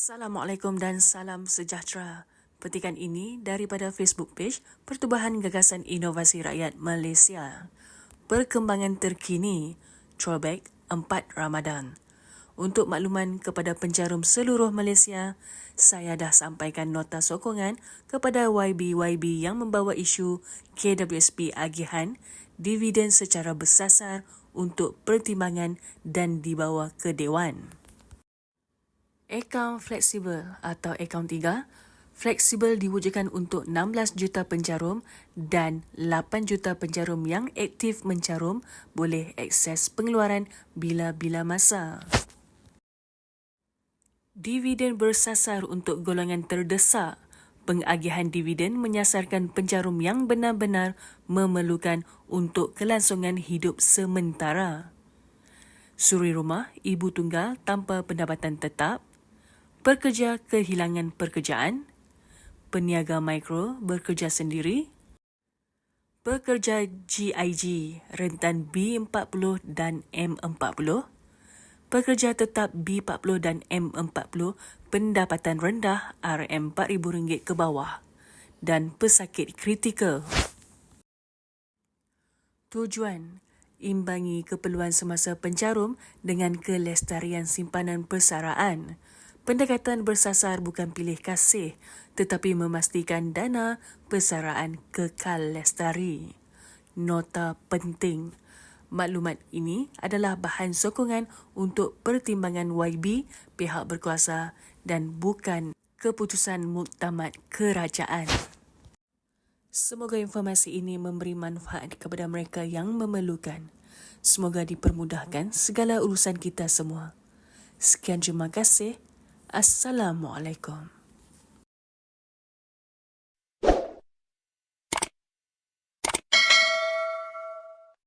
Assalamualaikum dan salam sejahtera. Petikan ini daripada Facebook page Pertubuhan Gagasan Inovasi Rakyat Malaysia. Perkembangan terkini, Throwback 4 Ramadan. Untuk makluman kepada penjarum seluruh Malaysia, saya dah sampaikan nota sokongan kepada YB yang membawa isu KWSP agihan dividen secara bersasar untuk pertimbangan dan dibawa ke Dewan. Akaun fleksibel atau akaun 3, fleksibel diwujudkan untuk 16 juta penjarum dan 8 juta penjarum yang aktif menjarum boleh akses pengeluaran bila-bila masa. Dividen bersasar untuk golongan terdesak. Pengagihan dividen menyasarkan penjarum yang benar-benar memerlukan untuk kelangsungan hidup sementara. Suri rumah, ibu tunggal tanpa pendapatan tetap, pekerja kehilangan pekerjaan, peniaga mikro bekerja sendiri, pekerja GIG rentan B40 dan M40, pekerja tetap B40 dan M40 pendapatan rendah RM4,000 ke bawah dan pesakit kritikal. Tujuan imbangi keperluan semasa penjarum dengan kelestarian simpanan persaraan. Pendekatan bersasar bukan pilih kasih tetapi memastikan dana persaraan kekal lestari. Nota penting. Maklumat ini adalah bahan sokongan untuk pertimbangan YB, pihak berkuasa dan bukan keputusan muktamad kerajaan. Semoga informasi ini memberi manfaat kepada mereka yang memerlukan. Semoga dipermudahkan segala urusan kita semua. Sekian, terima kasih. Assalamualaikum.